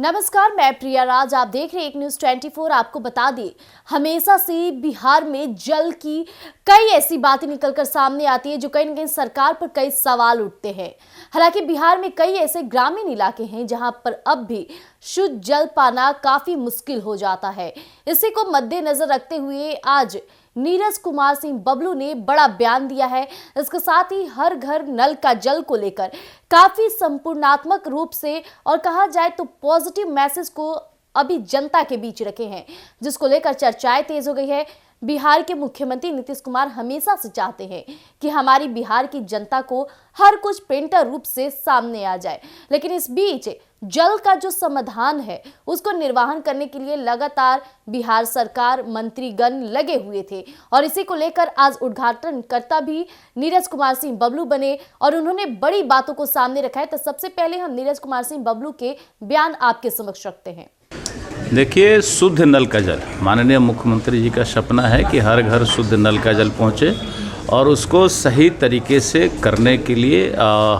नमस्कार, मैं प्रिया राज। आप देख रहे हैं एक न्यूज़ 24। आपको बता दें, हमेशा से बिहार में जल की कई ऐसी बातें निकलकर सामने आती है जो कहीं न कहीं सरकार पर कई सवाल उठते हैं। हालांकि बिहार में कई ऐसे ग्रामीण इलाके हैं जहां पर अब भी शुद्ध जल पाना काफी मुश्किल हो जाता है। इसी को मद्देनजर रखते हुए आज नीरज कुमार सिंह बबलू ने बड़ा बयान दिया है। इसके साथ ही हर घर नल का जल को लेकर काफी संपूर्णात्मक रूप से और कहा जाए तो पॉजिटिव मैसेज को अभी जनता के बीच रखे हैं, जिसको लेकर चर्चाएं तेज हो गई है। बिहार के मुख्यमंत्री नीतीश कुमार हमेशा से चाहते हैं कि हमारी बिहार की जनता को हर कुछ पेंटर रूप से सामने आ जाए, लेकिन इस बीच जल का जो समाधान है उसको निर्वहन करने के लिए लगातार बिहार सरकार मंत्रीगण लगे हुए थे और इसी को लेकर आज उद्घाटनकर्ता भी नीरज कुमार सिंह बबलू बने और उन्होंने बड़ी बातों को सामने रखा है। तो सबसे पहले हम नीरज कुमार सिंह बबलू के बयान आपके समक्ष रखते हैं। देखिए, शुद्ध नल का जल, माननीय मुख्यमंत्री जी का सपना है कि हर घर शुद्ध नल का जल पहुंचे और उसको सही तरीके से करने के लिए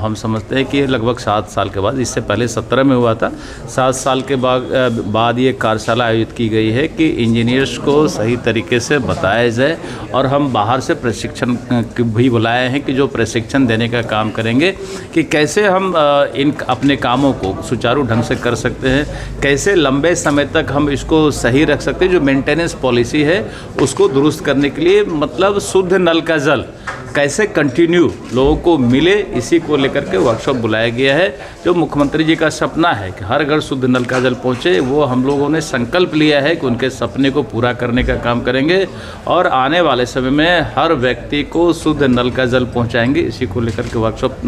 हम समझते हैं कि लगभग 7 साल के बाद, इससे पहले 17 में हुआ था, 7 साल के बाद ये कार्यशाला आयोजित की गई है कि इंजीनियर्स को सही तरीके से बताया जाए और हम बाहर से प्रशिक्षण भी बुलाए हैं कि जो प्रशिक्षण देने का काम करेंगे कि कैसे हम इन अपने कामों को सुचारू ढंग से कर सकते हैं, कैसे लंबे समय तक हम इसको सही रख सकते हैं। जो मेंटेनेंस पॉलिसी है उसको दुरुस्त करने के लिए, मतलब शुद्ध नल का जल कैसे कंटिन्यू लोगों को मिले, इसी को लेकर के वर्कशॉप बुलाया गया है। जो मुख्यमंत्री जी का सपना है कि हर घर शुद्ध नल का जल पहुंचे, वो हम लोगों ने संकल्प लिया है कि उनके सपने को पूरा करने का काम करेंगे और आने वाले समय में हर व्यक्ति को शुद्ध नल का जल पहुंचाएंगे। इसी को लेकर के वर्कशॉप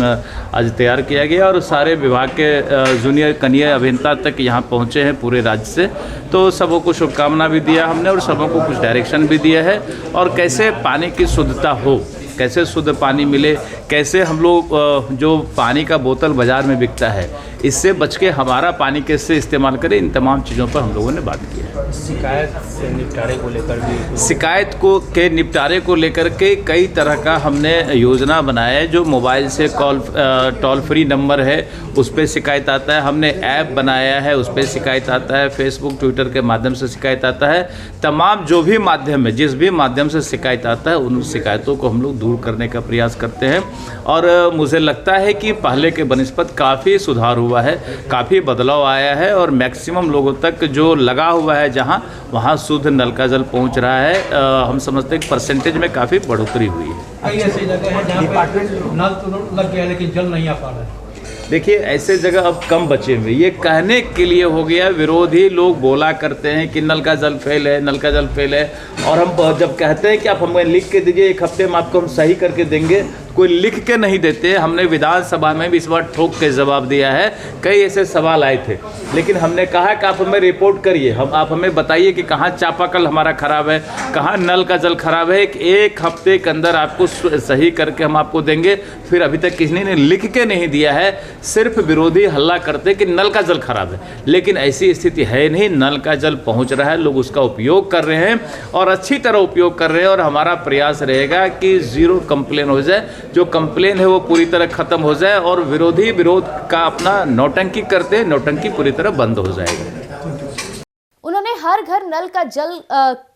आज तैयार किया गया और सारे विभाग के जूनियर कनीय अभियंता तक यहाँ पहुँचे हैं पूरे राज्य से। तो सबों को शुभकामना भी दिया हमने और सबों को कुछ डायरेक्शन भी दिया है और कैसे पानी की शुद्धता हो, कैसे शुद्ध पानी मिले, कैसे हम लोग जो पानी का बोतल बाज़ार में बिकता है इससे बच के हमारा पानी कैसे इस्तेमाल करें, इन तमाम चीज़ों पर हम लोगों ने बात की है। शिकायत से निपटारे को लेकर भी, शिकायत को के निपटारे को लेकर के कई तरह का हमने योजना बनाया है। जो मोबाइल से टोल फ्री नंबर है उस पर शिकायत आता है, हमने ऐप बनाया है उस पर शिकायत आता है, फेसबुक ट्विटर के माध्यम से शिकायत आता है। तमाम जो भी माध्यम है, जिस भी माध्यम से शिकायत आता है उन शिकायतों को हम लोग दूर करने का प्रयास करते हैं और मुझे लगता है कि पहले के बनस्पत काफ़ी सुधार हुआ है, काफ़ी बदलाव आया है और मैक्सिमम लोगों तक जो लगा हुआ है जहां वहां शुद्ध नल का जल पहुंच रहा है। हम समझते हैं कि परसेंटेज में काफ़ी बढ़ोतरी हुई है। कई ऐसी जगह है जहाँ डिपार्टमेंट नल तो लग गया लेकिन जल नहीं आ पा रहा है। देखिए, ऐसे जगह अब कम बचे हुए, ये कहने के लिए हो गया, विरोधी लोग बोला करते हैं कि नल का जल फेल है, नल का जल फेल है, और हम जब कहते हैं कि आप हमें लिख के दीजिए 1 हफ्ते में आपको हम सही करके देंगे, कोई लिख के नहीं देते। हमने विधानसभा में भी इस बार ठोक के जवाब दिया है। कई ऐसे सवाल आए थे लेकिन हमने कहा कि आप हमें रिपोर्ट करिए, आप हमें बताइए कि कहाँ चापाकल हमारा ख़राब है, कहाँ नल का जल ख़राब है। 1 हफ्ते के अंदर आपको सही करके हम आपको देंगे। फिर अभी तक किसी ने लिख के नहीं दिया है, सिर्फ विरोधी हल्ला करते कि नल का जल खराब है, लेकिन ऐसी स्थिति है नहीं। नल का जल पहुंच रहा है, लोग उसका उपयोग कर रहे हैं और अच्छी तरह उपयोग कर रहे हैं और हमारा प्रयास रहेगा कि ज़ीरो कंप्लेन हो जाए, जो कंप्लेन है वो पूरी तरह खत्म हो जाए और विरोधी विरोध का अपना नौटंकी करते हैं, नौटंकी पूरी तरह बंद हो जाएगी। उन्होंने हर घर नल का जल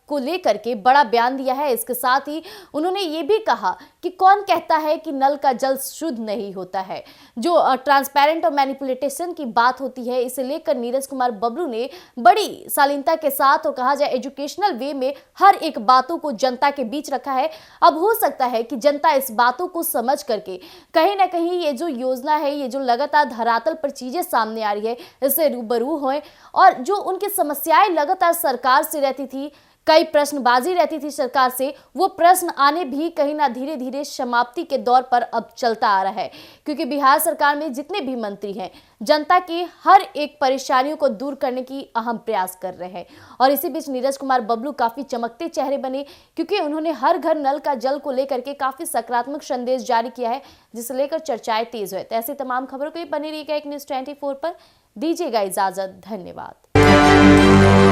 को लेकर के बड़ा बयान दिया है। इसके साथ ही उन्होंने ये भी कहा कि कौन कहता है कि नल का जल शुद्ध नहीं होता है। जो ट्रांसपेरेंट और मैनिपुलेटेशन की बात होती है, इसे लेकर नीरज कुमार बबलू ने बड़ी शालीनता के साथ और कहा जाए एजुकेशनल वे में हर एक बातों को जनता के बीच रखा है। अब हो सकता है कि जनता इस बातों को समझ करके कहीं ना कहीं ये जो योजना है, ये जो लगातार धरातल पर चीजें सामने आ रही है, इससे रूबरू हों और जो उनकी समस्याएं लगातार सरकार से रहती थी, कई प्रश्नबाजी रहती थी सरकार से, वो प्रश्न आने भी कहीं ना धीरे धीरे समाप्ति के दौर पर अब चलता आ रहा है, क्योंकि बिहार सरकार में जितने भी मंत्री हैं जनता की हर एक परेशानियों को दूर करने की अहम प्रयास कर रहे हैं। और इसी बीच नीरज कुमार बबलू काफी चमकते चेहरे बने, क्योंकि उन्होंने हर घर नल का जल को लेकर के काफी सकारात्मक संदेश जारी किया है, जिसे लेकर चर्चाएं तेज हुए। तो ऐसी तमाम खबरों के लिए बने रहिएगा एक न्यूज़ 24 पर। दीजिएगा इजाजत, धन्यवाद।